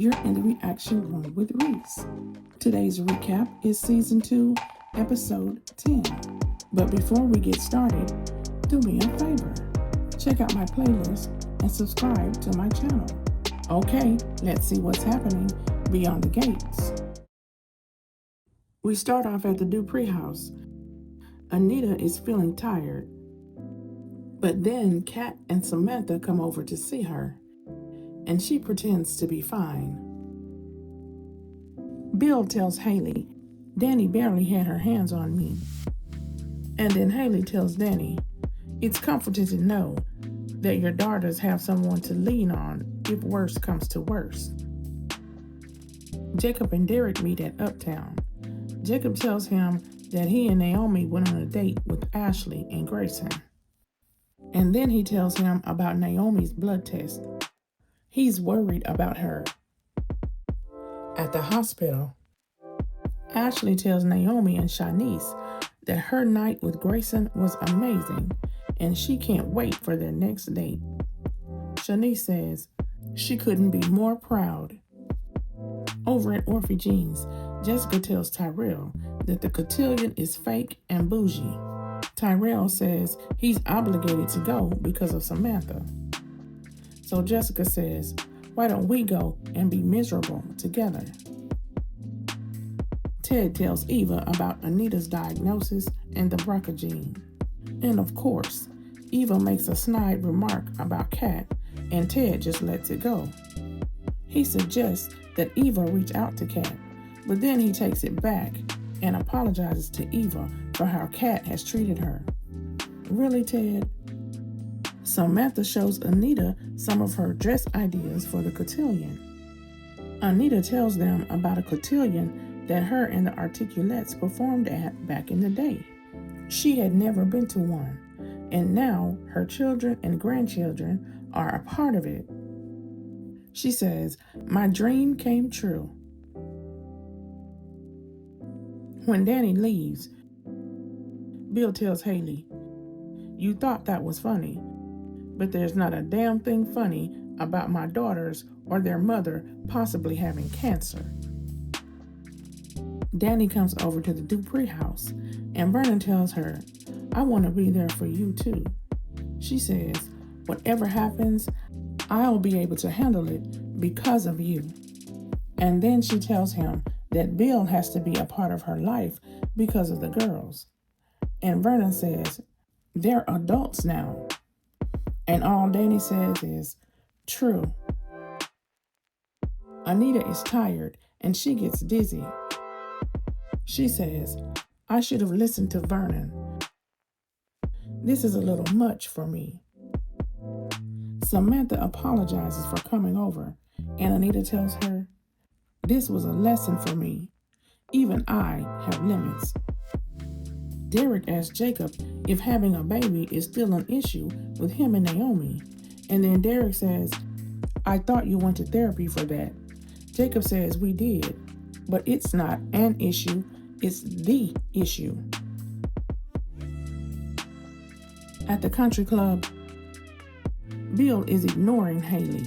You're in the reaction room with Rese. Today's recap is Season 2, Episode 10. But before we get started, do me a favor. Check out my playlist and subscribe to my channel. Okay, let's see what's happening beyond the gates. We start off at the Dupree house. Anita is feeling tired, but then Kat and Samantha come over to see her, and she pretends to be fine. Bill tells Haley, Danny barely had her hands on me. And then Haley tells Danny, it's comforting to know that your daughters have someone to lean on if worse comes to worse. Jacob and Derek meet at Uptown. Jacob tells him that he and Naomi went on a date with Ashley and Grayson. And then he tells him about Naomi's blood test. He's worried about her. At the hospital, Ashley tells Naomi and Shanice that her night with Grayson was amazing and she can't wait for their next date. Shanice says she couldn't be more proud. Over at Orphe Jean's, Jessica tells Tyrell that the cotillion is fake and bougie. Tyrell says he's obligated to go because of Samantha. So Jessica says, why don't we go and be miserable together? Ted tells Eva about Anita's diagnosis and the BRCA gene. And of course, Eva makes a snide remark about Kat, and Ted just lets it go. He suggests that Eva reach out to Kat, but then he takes it back and apologizes to Eva for how Kat has treated her. Really, Ted? Samantha shows Anita some of her dress ideas for the cotillion. Anita tells them about a cotillion that her and the Articulettes performed at back in the day. She had never been to one, and now her children and grandchildren are a part of it. She says, my dream came true. When Danny leaves, Bill tells Haley, you thought that was funny, but there's not a damn thing funny about my daughters or their mother possibly having cancer. Danny comes over to the Dupree house, and Vernon tells her, I want to be there for you too. She says, whatever happens, I'll be able to handle it because of you. And then she tells him that Bill has to be a part of her life because of the girls. And Vernon says, they're adults now. And all Danny says is, true. Anita is tired and she gets dizzy. She says, I should have listened to Vernon. This is a little much for me. Samantha apologizes for coming over, and Anita tells her, this was a lesson for me. Even I have limits. Derek asks Jacob if having a baby is still an issue with him and Naomi. And then Derek says, I thought you went to therapy for that. Jacob says we did, but it's not an issue, it's the issue. At the country club, Bill is ignoring Haley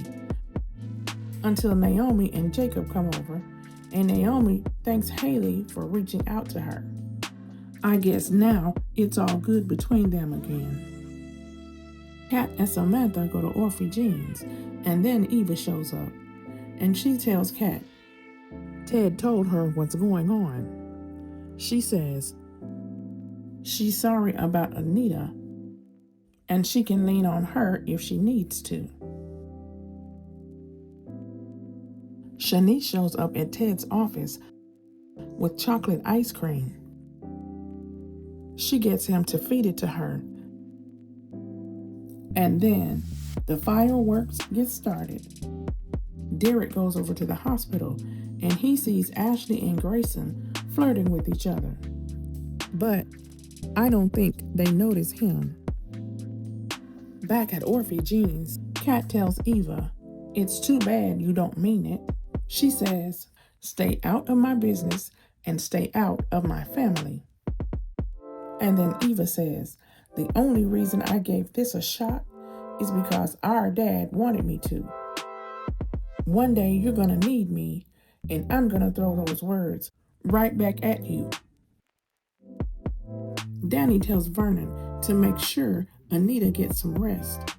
until Naomi and Jacob come over, and Naomi thanks Haley for reaching out to her. I guess now it's all good between them again. Kat and Samantha go to Orphe Jean's, and then Eva shows up, and she tells Kat Ted told her what's going on. She says she's sorry about Anita, and she can lean on her if she needs to. Shanice shows up at Ted's office with chocolate ice cream. She gets him to feed it to her. And then the fireworks get started. Derek goes over to the hospital and he sees Ashley and Grayson flirting with each other. But I don't think they notice him. Back at Orphe Jean's, Kat tells Eva, it's too bad you don't mean it. She says, stay out of my business and stay out of my family. And then Eva says, the only reason I gave this a shot is because our dad wanted me to. One day you're gonna need me, and I'm gonna throw those words right back at you. Danny tells Vernon to make sure Anita gets some rest.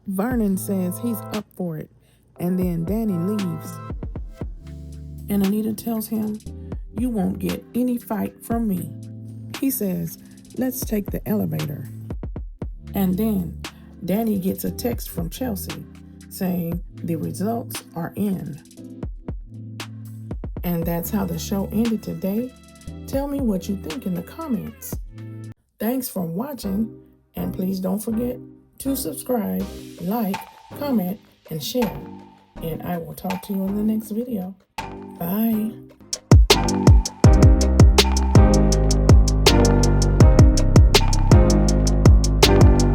Vernon says he's up for it, and then Danny leaves. And Anita tells him, "You won't get any fight from me." He says, "Let's take the elevator." And then Danny gets a text from Chelsea saying the results are in. And that's how the show ended today. Tell me what you think in the comments. Thanks for watching, and please don't forget to subscribe, like, comment, and share. And I will talk to you in the next video. Bye.